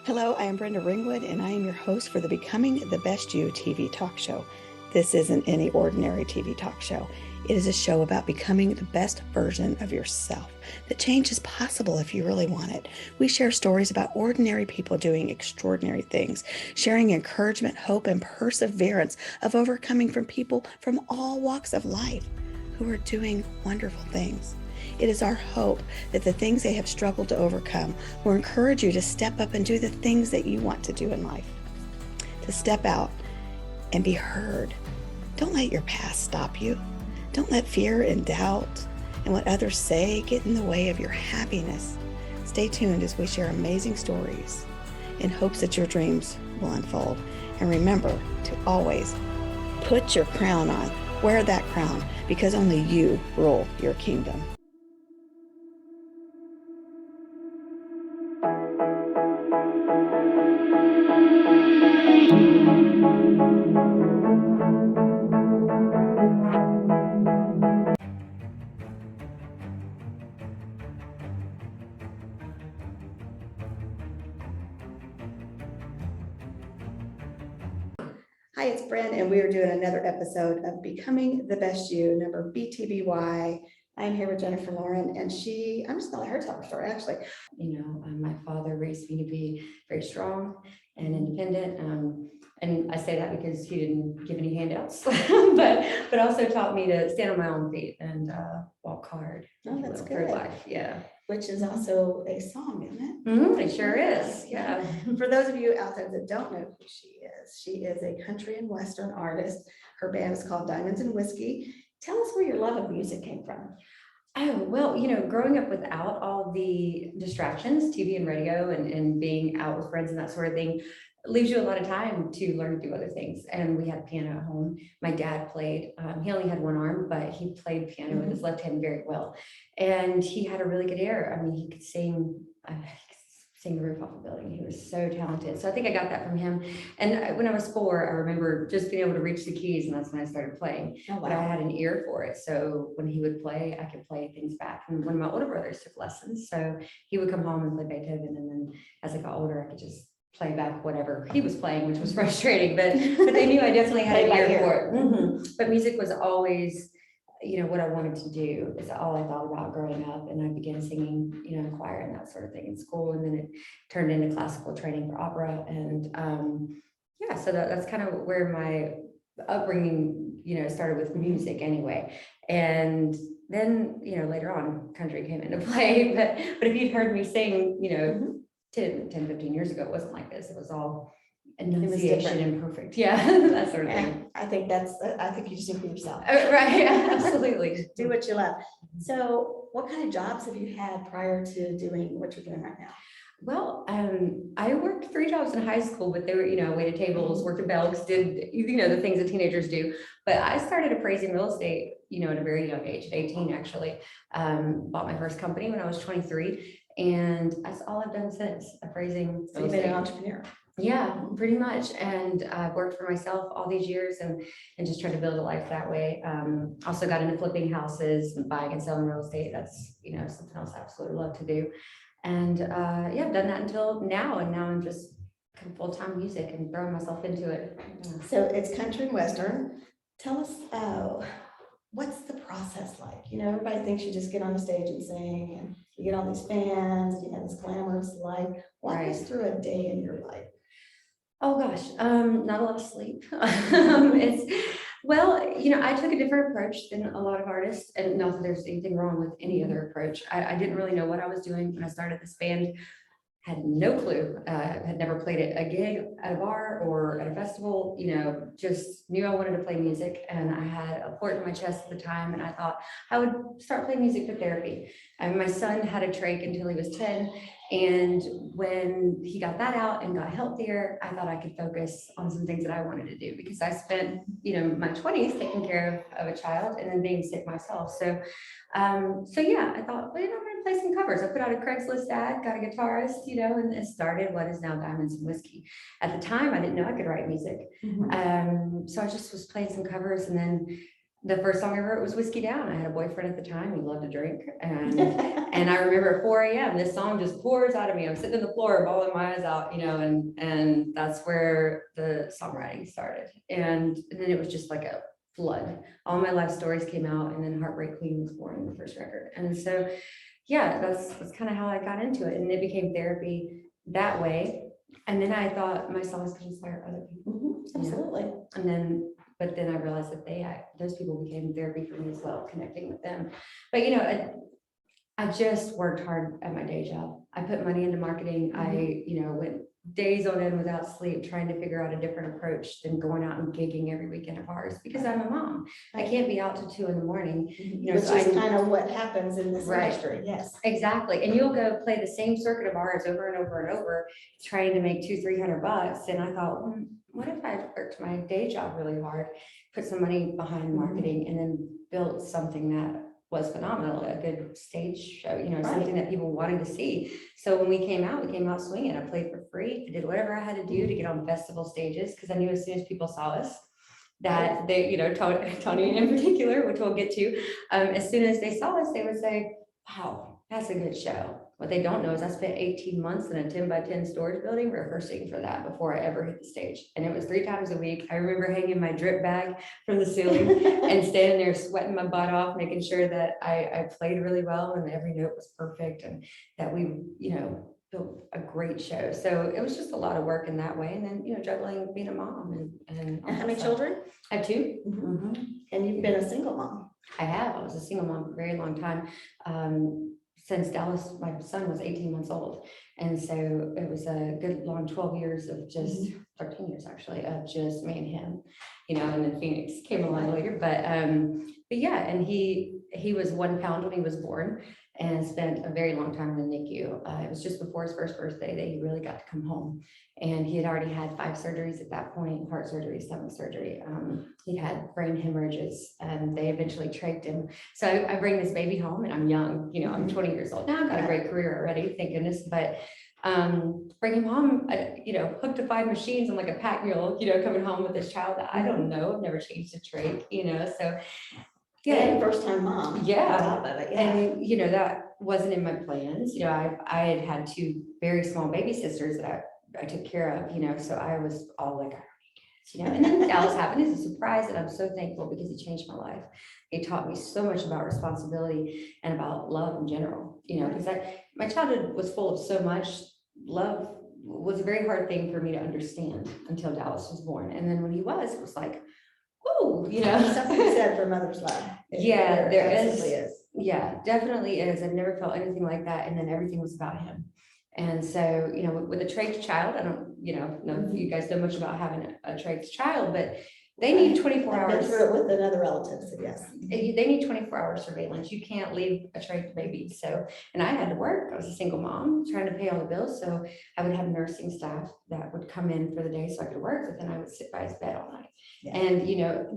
Hello, I am Brenda Ringwood, and I am your host for the Becoming the Best You TV talk show. This isn't any ordinary TV talk show. It is a show about becoming the best version of yourself. The change is possible if you really want it. We share stories about ordinary people doing extraordinary things, sharing encouragement, hope, and perseverance of overcoming from people from all walks of life who are doing wonderful things. It is our hope that the things they have struggled to overcome will encourage you to step up and do the things that you want to do in life. To step out and be heard. Don't let your past stop you. Don't let fear and doubt and what others say get in the way of your happiness. Stay tuned as we share amazing stories in hopes that your dreams will unfold. And remember to always put your crown on. Wear that crown because only you rule your kingdom. Hi, it's Bryn, and we are doing another episode of Becoming the Best You, number BTBY. I'm here with Jennifer Lauren, and I'm just gonna let her tell her story, actually. My father raised me to be very strong and independent. And I say that because he didn't give any handouts, but also taught me to stand on my own feet and walk hard. Oh, that's good. Through life, yeah. Which is also a song, isn't it? It sure is, yeah. For those of you out there that don't know who she is a country and Western artist. Her band is called Diamonds and Whiskey. Tell us where your love of music came from. Oh, well, growing up without all the distractions, TV and radio and being out with friends and that sort of thing, leaves you a lot of time to learn to do other things. And we had a piano at home. My dad played, he only had one arm, but he played piano with his left hand very well. And he had a really good ear. I mean, he could sing the roof off a building. He was so talented. So I think I got that from him. And when I was 4, I remember just being able to reach the keys, and that's when I started playing. Oh, wow. But I had an ear for it. So when he would play, I could play things back. And one of my older brothers took lessons. So he would come home and play Beethoven. And then as I got older, I could just play back whatever he was playing, which was frustrating, but they knew I definitely had an ear for it. But music was always, what I wanted to do. Is all I thought about growing up. And I began singing, in choir and that sort of thing in school. And then it turned into classical training for opera. And so that's kind of where my upbringing, started with music anyway. And then, later on country came into play, but if you'd heard me sing, 10, 15 years ago, it wasn't like this. It was all enunciation and perfect. Yeah, that sort of thing. I think you just do for yourself. Right, yeah, absolutely. Do what you love. So what kind of jobs have you had prior to doing what you're doing right now? Well, I worked 3 jobs in high school, but they were, waited tables, worked at Belk's, did, the things that teenagers do. But I started appraising real estate, at a very young age, at 18, actually. Bought my first company when I was 23. And that's all I've done since, appraising. So you've been an entrepreneur. Yeah, pretty much. And I've worked for myself all these years and just tried to build a life that way. Also got into flipping houses and buying and selling real estate. That's, something else I absolutely love to do. And I've done that until now. And now I'm just kind of full-time music and throwing myself into it. So it's country and Western. Tell us, what's the process like? Everybody thinks you just get on the stage and sing and you get all these fans and you have this glamorous life. Walk us through a day in your life. Oh gosh, not a lot of sleep. I took a different approach than a lot of artists, and not that there's anything wrong with any other approach. I didn't really know what I was doing when I started this band. Had no clue. Had never played at a gig, at a bar, or at a festival. Just knew I wanted to play music, and I had a port in my chest at the time, and I thought I would start playing music for therapy. And my son had a trach until he was 10, and when he got that out and got healthier, I thought I could focus on some things that I wanted to do, because I spent, my 20s taking care of a child and then being sick myself. So I thought, I'm going to play some covers. I put out a Craigslist ad, got a guitarist, and it started what is now Diamonds and Whiskey. At the time, I didn't know I could write music. So I just was playing some covers, and then the first song I wrote was Whiskey Down. I had a boyfriend at the time. He loved to drink. And I remember at 4 a.m., this song just pours out of me. I'm sitting on the floor, bawling my eyes out, and that's where the songwriting started. And then it was just like a flood. All my life stories came out, and then Heartbreak Queen was born in the first record. And so, yeah, that's kind of how I got into it. And it became therapy that way. And then I thought my songs could inspire other people. Absolutely. But then I realized that those people became therapy for me as well, connecting with them. But I just worked hard at my day job. I put money into marketing. I went days on end without sleep, trying to figure out a different approach than going out and gigging every weekend of ours, because I'm a mom. I can't be out till 2 a.m. Which is kind of what happens in this industry. Yes, exactly. And you'll go play the same circuit of ours over and over and over, trying to make $200-300. And I thought, what if I worked my day job really hard, put some money behind marketing, and then built something that was phenomenal, a good stage show, something that people wanted to see. So when we came out swinging. I played for free. I did whatever I had to do to get on festival stages, because I knew as soon as people saw us that they, Tony in particular, which we'll get to, as soon as they saw us, they would say, wow, that's a good show. What they don't know is I spent 18 months in a 10x10 storage building rehearsing for that before I ever hit the stage. And it was 3 times a week. I remember hanging my drip bag from the ceiling and standing there sweating my butt off, making sure that I played really well and every note was perfect, and that we, built a great show. So it was just a lot of work in that way. And then, juggling being a mom and how many children? I have 2. And you've been a single mom. I have. I was a single mom for a very long time. Since Dallas, my son was 18 months old. And so it was a good long 12 years of just 13 years actually, of just me and him, and then Phoenix came along later. But yeah, and he was 1 pound when he was born, and spent a very long time in the NICU. It was just before his first birthday that he really got to come home. And he had already had 5 surgeries at that point, heart surgery, stomach surgery. He had brain hemorrhages, and they eventually trached him. So I bring this baby home, and I'm young, I'm 20 years old now. I've got a great career already, thank goodness. But bring him home, hooked to 5 machines. I'm like a pack mule, coming home with this child that I don't know. I've never changed a trach, so. Yeah, and first time mom. Yeah. And that wasn't in my plans. I had 2 very small baby sisters that I took care of, so I was all like, and then Dallas happened as a surprise, and I'm so thankful because he changed my life. He taught me so much about responsibility and about love in general, because my childhood was full of so much love. Was a very hard thing for me to understand until Dallas was born. And then when he was, it was like, oh, something said for mother's love. Yeah, there is. Yeah, definitely is. I've never felt anything like that. And then everything was about him. And so, with a trach child, I don't, know if you guys know much about having a trach child, but they need 24 hours. I've been through it with another relative, so yes. They need 24-hour surveillance. You can't leave a trach baby. So, and I had to work. I was a single mom trying to pay all the bills. So I would have nursing staff that would come in for the day so I could work, but then I would sit by his bed all night. Yeah. And,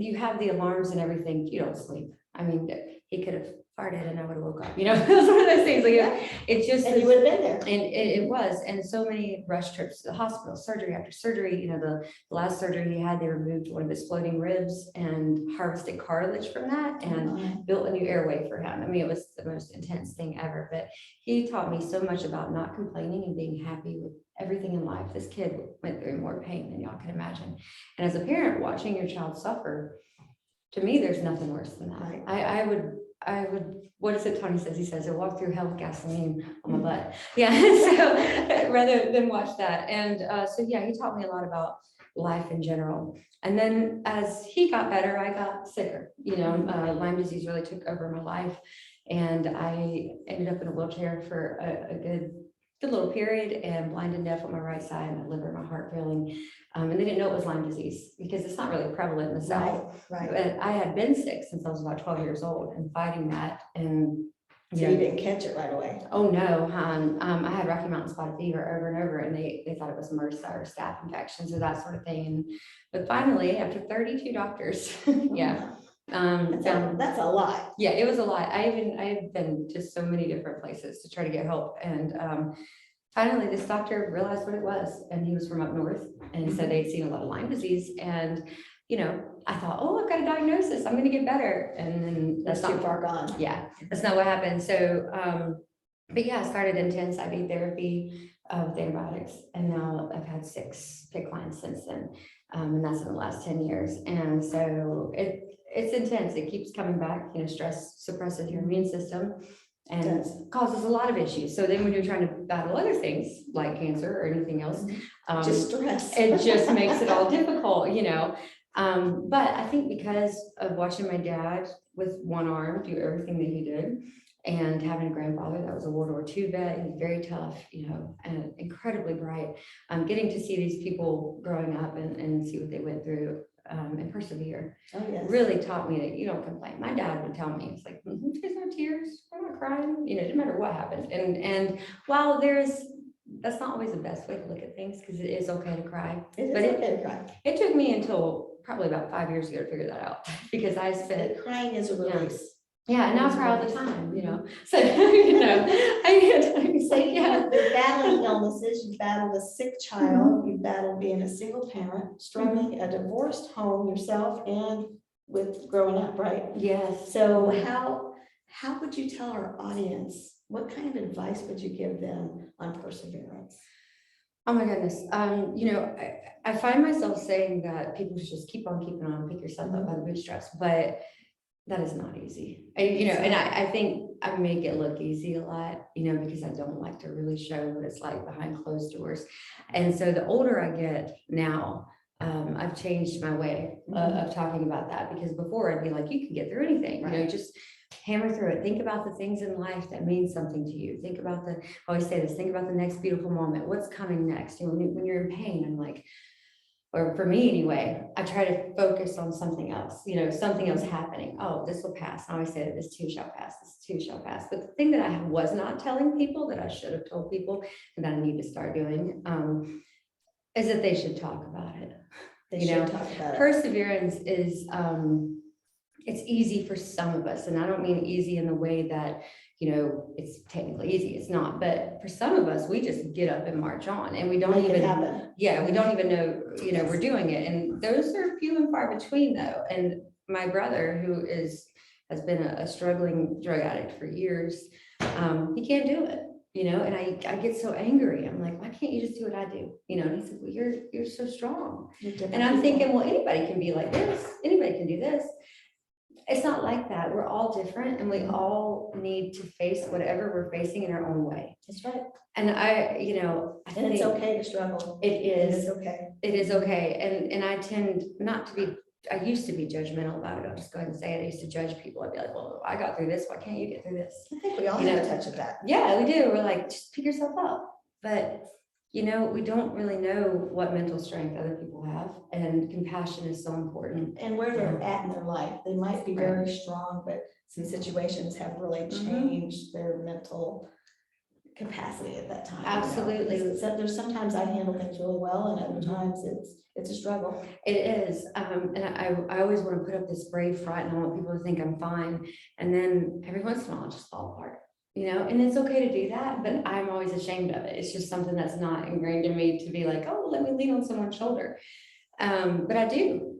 you have the alarms and everything. You don't sleep. I mean, he could have farted and I would have woke up, it was one of those things. Like it just, and you would have been there. And it was, and so many rush trips to the hospital, surgery after surgery. The last surgery he had, they removed one of his floating ribs and harvested cartilage from that and built a new airway for him. I mean, it was the most intense thing ever, but he taught me so much about not complaining and being happy with everything in life. This kid went through more pain than y'all can imagine. And as a parent, watching your child suffer, to me, there's nothing worse than that. Right. I would, what is it Tony says? He says, I walk through hell with gasoline on my butt. Yeah, so rather than watch that. And so, yeah, he taught me a lot about life in general. And then as he got better, I got sicker. Lyme disease really took over my life. And I ended up in a wheelchair for a good little period, and blind and deaf on my right side, my liver, my heart failing. And they didn't know it was Lyme disease because it's not really prevalent in the South. Right. But I had been sick since I was about 12 years old and fighting that. And so you didn't catch it right away? Oh no, I had Rocky Mountain spotted fever over and over, and they thought it was MRSA or staph infections or that sort of thing. But finally, after 32 doctors, yeah. That's a lot. Yeah, it was a lot. I had been to so many different places to try to get help, and finally this doctor realized what it was, and he was from up north, and said they'd seen a lot of Lyme disease, and I thought, oh, I've got a diagnosis, I'm going to get better. And then That's too far gone. Yeah, that's not what happened. So, but yeah, I started intense IV therapy with antibiotics, and now I've had 6 PICC lines since then. And that's in the last 10 years. And so it's intense. It keeps coming back. Stress suppresses your immune system and causes a lot of issues. So then when you're trying to battle other things like cancer or anything else, just stress. It just makes it all difficult, but I think because of watching my dad with one arm do everything that he did, and having a grandfather that was a World War II vet, he's very tough, and incredibly bright. Getting to see these people growing up and see what they went through and persevere really taught me that you don't complain. My dad would tell me, it's like, there's no tears, we're not crying, no matter what happened. And while that's not always the best way to look at things, because it is okay to cry. It took me until probably about 5 years ago to figure that out, because I spent crying is a release. Yeah, and now I cry all the time, So, You're battling illnesses, you battled a sick child, you battled being a single parent, struggling a divorced home yourself, and with growing up, right? Yes. So how would you tell our audience, what kind of advice would you give them on perseverance? Oh my goodness. I find myself saying that people should just keep on keeping on, pick yourself up by the bootstraps, but that is not easy. And I think I make it look easy a lot, because I don't like to really show what it's like behind closed doors. And so the older I get now, I've changed my way of talking about that, because before I'd be like, you can get through anything, just hammer through it. Think about the things in life that mean something to you. Think about I always say this, think about the next beautiful moment. What's coming next? When you're in pain, I'm like, or for me anyway, I try to focus on something else, something else happening. Oh, this will pass. I always say that this too shall pass, this too shall pass. But the thing that I was not telling people, that I should have told people, and that I need to start doing, is that they should talk about it. They should talk about it. Perseverance is, it's easy for some of us. And I don't mean easy in the way that, it's technically easy. It's not. But for some of us, we just get up and march on, and we don't we don't even know, we're doing it. And those are few and far between, though. And my brother, who has been a struggling drug addict for years, he can't do it. And I get so angry. I'm like, why can't you just do what I do? And he's like, well, you're so strong. And I'm thinking, well, anybody can be like this. Anybody can do this. It's not like that. We're all different, and we all need to face whatever we're facing in our own way. That's right. And I think it's okay to struggle. It is okay. It is okay. And I tend not to be, I used to be judgmental about it. I'll just go ahead and say it. I used to judge people. I'd be like, well, I got through this. Why can't you get through this? I think we all have a touch of that. Yeah, we do. We're like, just pick yourself up. But we don't really know what mental strength other people have, and compassion is so important. And where they're at in their life. They might be very strong, but some situations have really changed their mental capacity at that time. Absolutely. So there's sometimes I handle things really well, and other times it's a struggle. It is. And I always want to put up this brave front, and I want people to think I'm fine. And then every once in a while, I'll just fall apart. And it's okay to do that, but I'm always ashamed of it. It's just something that's not ingrained in me to be like, oh, let me lean on someone's shoulder. But I do,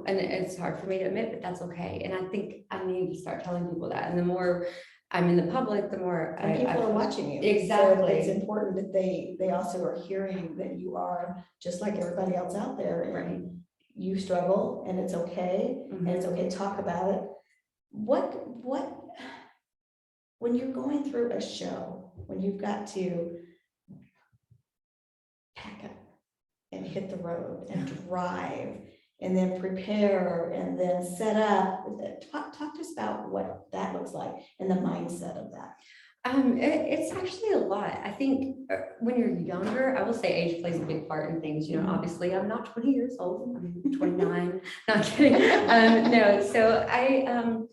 and it's hard for me to admit, but that's okay. And I think I need to start telling people that. And the more I'm in the public, the more people are watching you. Exactly. So it's important that they also are hearing that you are just like everybody else out there. And you struggle, and it's okay. And it's okay to talk about it. What when you're going through a show, when you've got to pack up and hit the road and drive and then prepare and then set up, talk to us about what that looks like and the mindset of that. It's actually a lot. I think when you're younger, I will say age plays a big part in things. Obviously I'm not 20 years old. I'm 29. Not kidding. No. So I,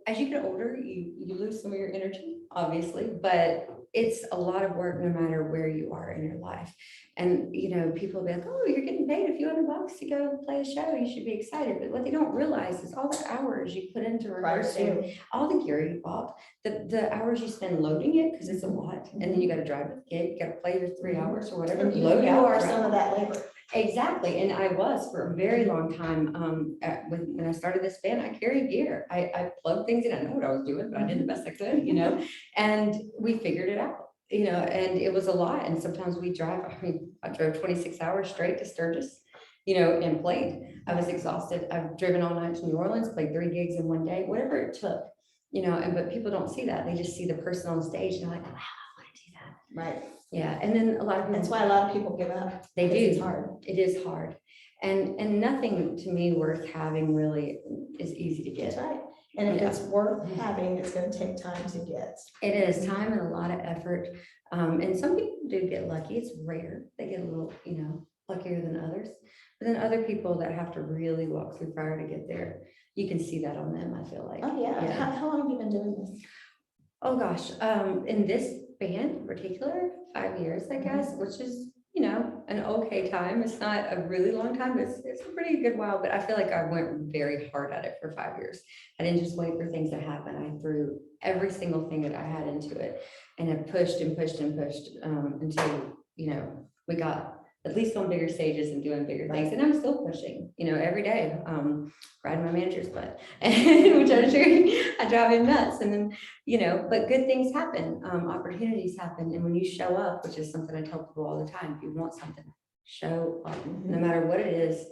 as you get older, you lose some of your energy, obviously, but it's a lot of work no matter where you are in your life. And, people will be like, oh, you're getting paid a few $100 to go play a show. You should be excited. But what they don't realize is all the hours you put into rehearsing, all the gear you bought, the hours you spend loading it, because it's a lot. And then you got to drive the gig, you got to play your 3 hours or whatever. And you are some of that labor. Exactly. And I was for a very long time. When I started this band, I carried gear. I plugged things in. I know what I was doing, but I did the best I could, and we figured it out, and it was a lot. And sometimes we drive, I drove 26 hours straight to Sturgis, and played. I was exhausted. I've driven all night to New Orleans, played 3 gigs in one day, whatever it took, but people don't see that. They just see the person on stage and they're like, wow, I want to do that. Right. Yeah. And then a lot of people, That's why a lot of people give up. they do. It's hard. It is hard. And nothing to me worth having really is easy to get. That's right. And if it's worth having, it's going to take time to get. It is time and a lot of effort. And some people do get lucky. It's rare. They get a little, luckier than others. But then other people that have to really walk through fire to get there, you can see that on them, I feel like. Oh, yeah. How long have you been doing this? Oh, gosh. In this band in particular, 5 years, I guess, which is, an okay time. It's not a really long time, but it's a pretty good while. But I feel like I went very hard at it for 5 years. I didn't just wait for things to happen. I threw every single thing that I had into it, and it pushed and pushed and pushed until, we got at least on bigger stages and doing bigger things. And I'm still pushing, every day, riding my manager's butt, which I'm sure I drive him nuts. And then, but good things happen, opportunities happen. And when you show up, which is something I tell people all the time, if you want something, show up, no matter what it is,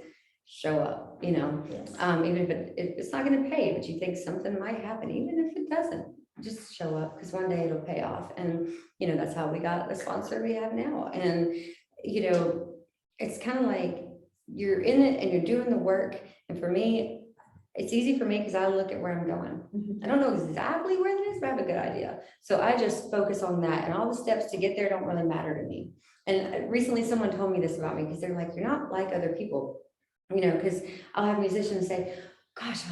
show up, even if it's not going to pay, but you think something might happen, even if it doesn't, just show up, because one day it'll pay off. And, that's how we got the sponsor we have now. And, it's kind of like you're in it and you're doing the work. And for me, it's easy for me because I look at where I'm going. I don't know exactly where it is, but I have a good idea. So I just focus on that, and all the steps to get there don't really matter to me. And recently someone told me this about me, because they're like, you're not like other people, because I'll have musicians say, gosh,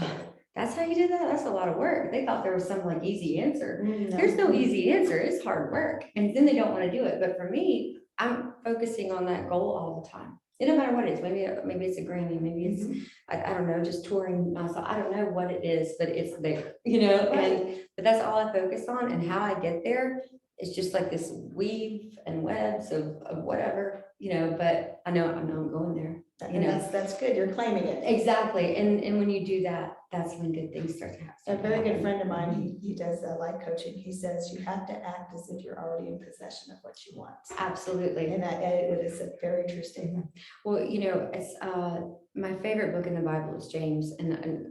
that's how you did that? That's a lot of work. They thought there was some like easy answer. No. There's no easy answer. It's hard work. And then they don't want to do it. But for me, I'm focusing on that goal all the time. It no matter what it is. Maybe it's a Grammy. Maybe it's, I don't know, just touring myself. I don't know what it is, but it's there, but that's all I focus on. And how I get there is just like this weave and webs of whatever, but I know I'm going there. That's good. You're claiming it. Exactly. And when you do that, that's when good things start to happen. A very good friend of mine, he does life coaching. He says you have to act as if you're already in possession of what you want. Absolutely. And it is a very true statement. Well, it's my favorite book in the Bible is James. And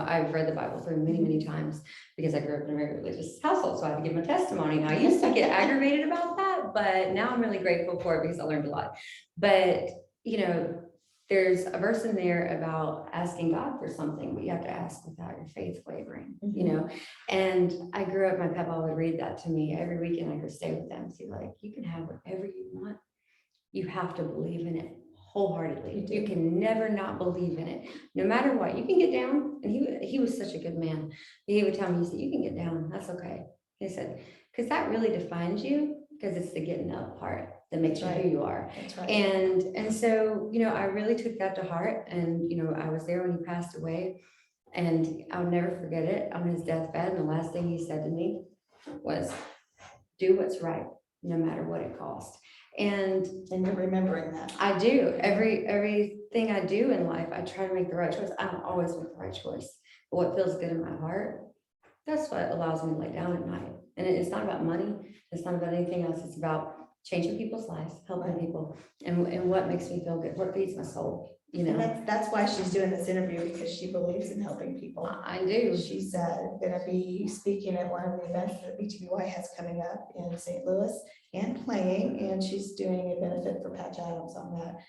I've read the Bible through many, many times because I grew up in a very religious household. So I have to give my testimony. And I used to get aggravated about that, but now I'm really grateful for it because I learned a lot. But, there's a verse in there about asking God for something, but you have to ask without your faith wavering, and I grew up, my papa would read that to me every weekend. I could stay with them. So like, you can have whatever you want. You have to believe in it wholeheartedly. You can never not believe in it, no matter what. You can get down. And he was such a good man. He would tell me, he said, you can get down. That's okay. He said, because that really defines you, because it's the getting up part that makes you who you are. That's right. And so, I really took that to heart. And, I was there when he passed away, and I'll never forget it, on his deathbed. And the last thing he said to me was, do what's right, no matter what it costs. And you're remembering that. I do. Everything I do in life, I try to make the right choice. I don't always make the right choice, but what feels good in my heart, that's what allows me to lay down at night. And it's not about money. It's not about anything else. It's about changing people's lives, helping people, and what makes me feel good, what feeds my soul. And that's why she's doing this interview, because she believes in helping people. I do. She's going to be speaking at one of the events that BTBY has coming up in St. Louis and playing, and she's doing a benefit for Patch Adams on that.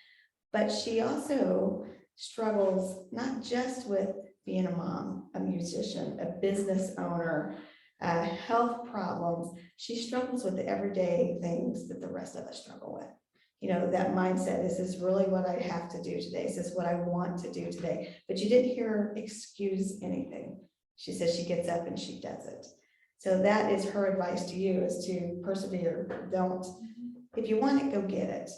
But she also struggles not just with being a mom, a musician, a business owner, health problems. She struggles with the everyday things that the rest of us struggle with. That mindset, is this really what I have to do today? Is this what I want to do today? But you didn't hear her excuse anything. She says she gets up and she does it. So that is her advice to you, is to persevere. Don't, if you want it, go get it.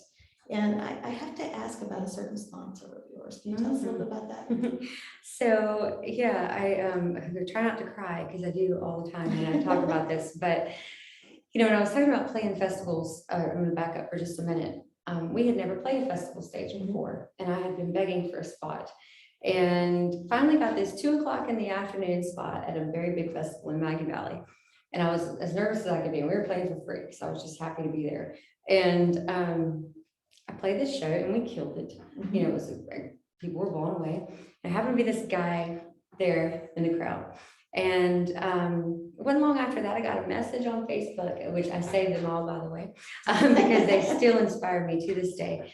And I have to ask about a certain sponsor of yours. Can you tell us a little bit about that? So yeah, I try not to cry, because I do all the time when I talk about this. But when I was talking about playing festivals, I'm going to back up for just a minute. we had never played a festival stage before, and I had been begging for a spot. And finally got this 2 o'clock in the afternoon spot at a very big festival in Maggie Valley. And I was as nervous as I could be. We were playing for free, so I was just happy to be there. And I played this show and we killed it. You know, it was people were blown away. There happened to be this guy there in the crowd. And it wasn't long after that, I got a message on Facebook, which I saved them all, by the way, because they still inspire me to this day.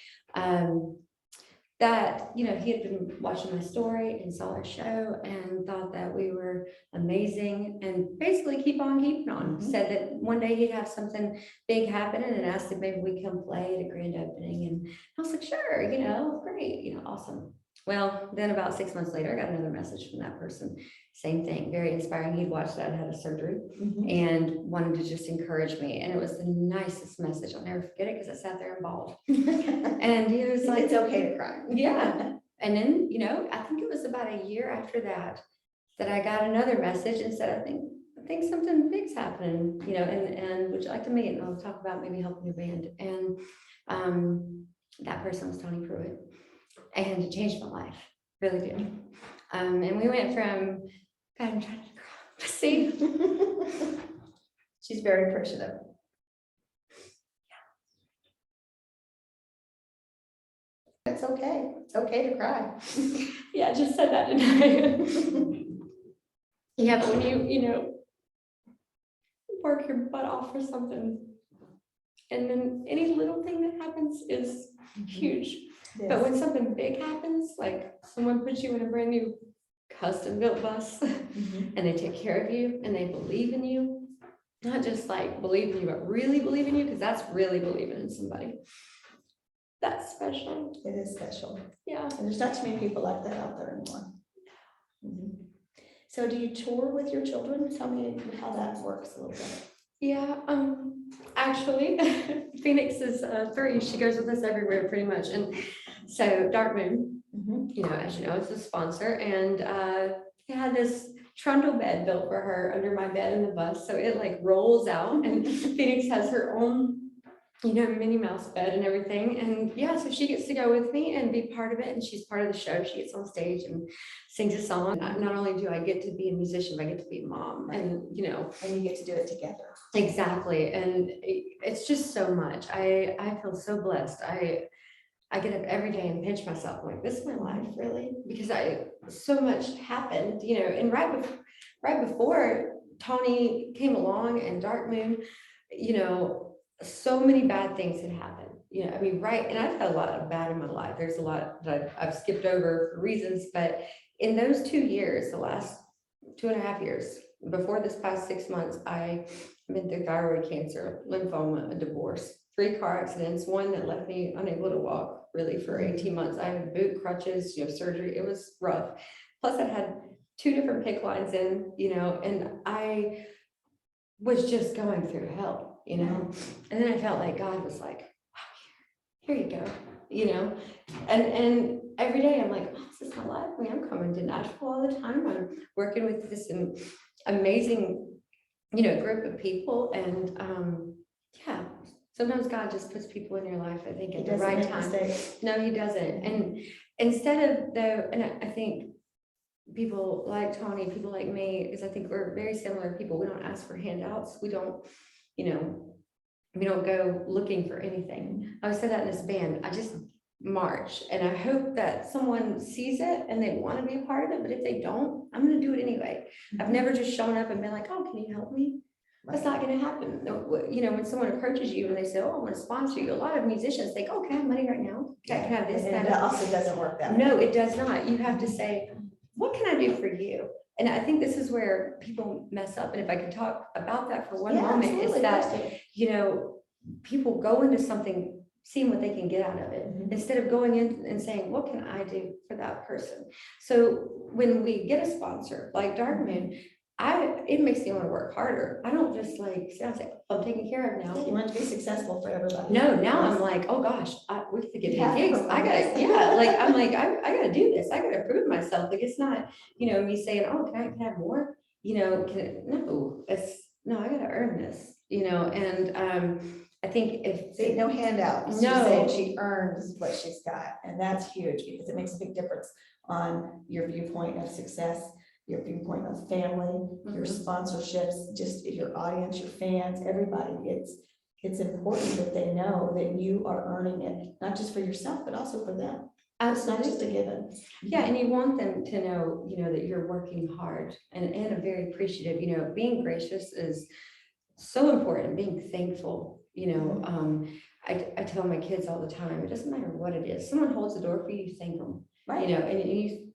That, you know, he had been watching my story and saw our show and thought that we were amazing and basically keep on keeping on. Said that one day he'd have something big happening and asked if maybe we come play at a grand opening. And I was like, sure, you know, great, you know, awesome. Well, then about 6 months later, I got another message from that person. Same thing, very inspiring. He'd watched that, had a surgery and wanted to just encourage me. And it was the nicest message. I'll never forget it because I sat there and bawled. And he was like, it's okay to cry. Yeah. And then, you know, I think it was about a year after that, that I got another message and said, I think something big's happening, you know, and would you like to meet? And I'll talk about maybe helping your band. And that person was Tony Pruitt. And it changed my life, really did. And we went from, God, I'm trying to cry. See? She's very appreciative. It's okay. It's okay to cry. Yeah, I just said that tonight. Yeah, but when you know, work your butt off for something, and then any little thing that happens is huge. Yes. But when something big happens, like someone puts you in a brand new custom built bus and they take care of you and they believe in you, not just like believe in you, but really believe in you, because that's really believing in somebody. That's special. It is special. Yeah. And there's not too many people like that out there anymore. So do you tour with your children? Tell me how that works a little bit. Yeah, actually, Phoenix is 3. She goes with us everywhere pretty much. And so Dark Moon, you know, as you know, it's a sponsor. And they had this trundle bed built for her under my bed in the bus. So it like rolls out and Phoenix has her own, you know, Minnie Mouse bed and everything. And yeah, so she gets to go with me and be part of it. And she's part of the show. She gets on stage and sings a song. Not only do I get to be a musician, but I get to be a mom. And, you know. And you get to do it together. Exactly. And it's just so much. I feel so blessed. I get up every day and pinch myself. I'm like, this is my life, really? Because so much happened, you know, and right before Tony came along and Dark Moon, you know, so many bad things had happened. You know, I mean, right. And I've had a lot of bad in my life. There's a lot that I've skipped over for reasons, but in those 2 years, the last 2.5 years, before this past 6 months, I've been through thyroid cancer, lymphoma, a divorce, 3 car accidents, one that left me unable to walk really for 18 months. I had boot crutches, you know, surgery. It was rough. Plus I had 2 different PICC lines in, you know, and I was just going through hell, you know, and then I felt like God was like, wow, here you go, you know, and every day I'm like, oh, this is my life. I mean, I'm coming to Nashville all the time. I'm working with this amazing, you know, group of people. And yeah, sometimes God just puts people in your life, I think, at the right time. No, he doesn't. And instead of though, and I think people like Tony, people like me, because I think we're very similar people. We don't ask for handouts. We don't, you know, we don't go looking for anything. I always said that in this band. I just march, and I hope that someone sees it and they want to be a part of it. But if they don't, I'm going to do it anyway. I've never just shown up and been like, oh, can you help me? That's not going to happen. You know, when someone approaches you and they say, oh, I want to sponsor you, a lot of musicians think, oh, can I have money right now? Can I have this? And that also doesn't work that way. No, it does not. You have to say, what can I do for you? And I think this is where people mess up. And if I could talk about that for one moment, absolutely. is that, you know, people go into something seeing what they can get out of it, instead of going in and saying, what can I do for that person? So when we get a sponsor like Dark Moon, it makes me want to work harder. I don't just like sit down and say, I'm taken care of now. You want to be successful for everybody. No, now I'm like, oh gosh, we have to get gigs. I gotta, yeah, like I'm like, I gotta do this. I gotta prove myself. Like it's not, you know, me saying, oh, can I have more? You know, no, I gotta earn this, you know, and I think if See, no handout. It's No. just saying she earns what she's got, and that's huge because it makes a big difference on your viewpoint of success, your viewpoint of family, your sponsorships, just your audience, your fans, everybody. It's important that they know that you are earning it, not just for yourself, but also for them. It's not just a given. Yeah, and you want them to know, that you're working hard and very appreciative. Being gracious is so important. Being thankful, I tell my kids all the time, it doesn't matter what it is. Someone holds the door for you, you thank them, Right. and you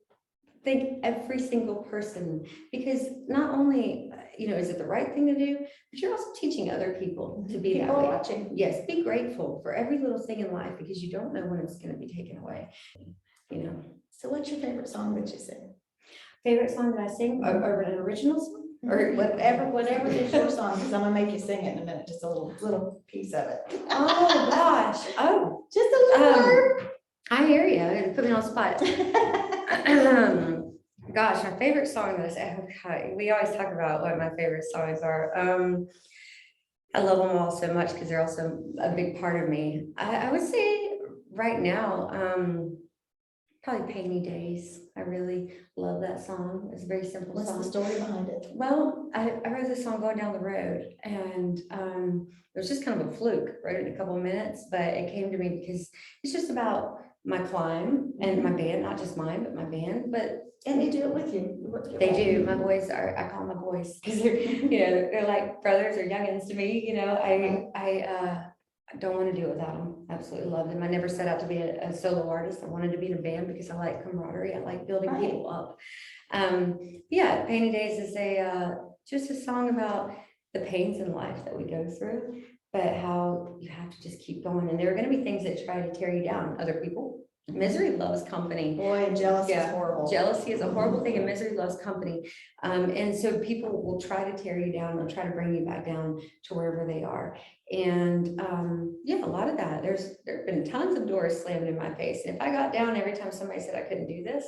thank every single person, because not only, is it the right thing to do, but you're also teaching other people to be that way. Watching. Yes, be grateful for every little thing in life, because you don't know when it's going to be taken away. So what's your favorite song that you sing? Favorite song that I sing, or an original song, or Whatever is your song, because I'm gonna make you sing it in a minute, just a little piece of it. Oh gosh, Just a little I hear you. Put me on the spot. Gosh, my favorite song that I say, okay, we always talk about what my favorite songs are. I love them all so much because they're also a big part of me. I would say right now, probably Rainy Days. I really love that song. It's a very simple What's song. the story behind it? Well, I wrote this song going down the road, and it was just kind of a fluke. Wrote it in a couple of minutes, but it came to me because it's just about my climb and my band, not just mine, but my band. And they do it with you. They do. My boys I call them my boys because they're like brothers or youngins to me. I don't want to do it without them. Absolutely love them. I never set out to be a solo artist. I wanted to be in a band because I like camaraderie. I like building people up. Yeah, Rainy Days is just a song about the pains in life that we go through, but how you have to just keep going. And there are going to be things that try to tear you down. Other people. Misery loves company. Boy, jealousy is horrible. Jealousy is a horrible thing, and misery loves company. And so people will try to tear you down. They'll try to bring you back down to wherever they are. And a lot of that. There have been tons of doors slammed in my face. And if I got down every time somebody said I couldn't do this,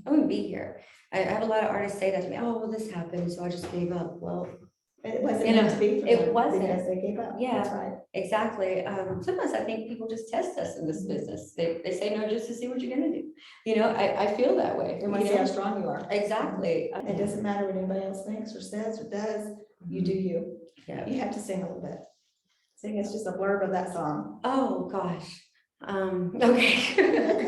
I wouldn't be here. I have a lot of artists say that to me. Oh, well, this happened, so I just gave up. Well, it wasn't meant to be for them. It wasn't. Because they gave up. Yeah, that's right. Exactly. Sometimes I think people just test us in this business. They say no just to see what you're going to do. I feel that way. They want to see how strong you are. Exactly. It doesn't matter what anybody else thinks or says or does. You do you. Yeah. You have to sing a little bit. Sing us just a blurb of that song. Oh gosh. Okay.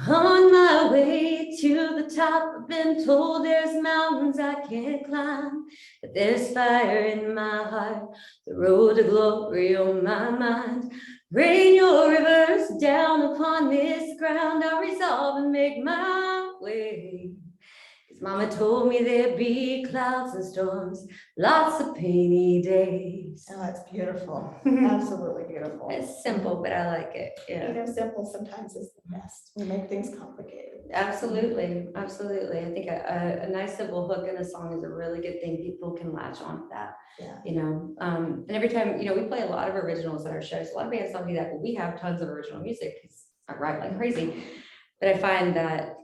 On my way to the top, I've been told there's mountains I can't climb, but there's fire in my heart, the road to glory on my mind. Rain your rivers down upon this ground, I resolve and make my way. 'Cause Mama told me there'd be clouds and storms, lots of rainy days. Oh, it's beautiful. Absolutely beautiful. It's simple, but I like it. Yeah. Simple sometimes is the best. We make things complicated. Absolutely. Absolutely. I think a nice simple hook in a song is a really good thing. People can latch on to that. Yeah. And every time, we play a lot of originals at our shows. A lot of bands don't do that, but we have tons of original music because I write like crazy. But I find that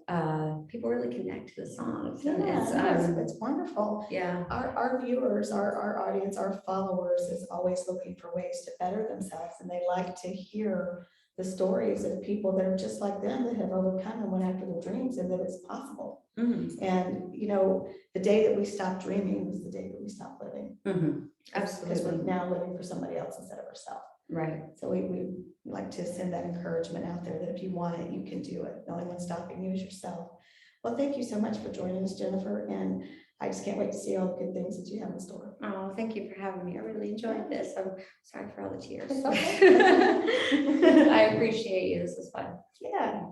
people really connect to the songs. And it's wonderful. Yeah. Our viewers, our audience, our followers is always looking for ways to better themselves. And they like to hear the stories of people that are just like them, that have overcome and went after their dreams, and that it's possible. Mm-hmm. And, the day that we stop dreaming was the day that we stop living. Mm-hmm. Absolutely. Because we're now living for somebody else instead of ourselves. Right. So we like to send that encouragement out there that if you want it, you can do it. The only one stopping you is yourself. Well, thank you so much for joining us, Jennifer. And I just can't wait to see all the good things that you have in store. Oh, thank you for having me. I really enjoyed this. I'm sorry for all the tears. It's okay. I appreciate you. This was fun. Yeah.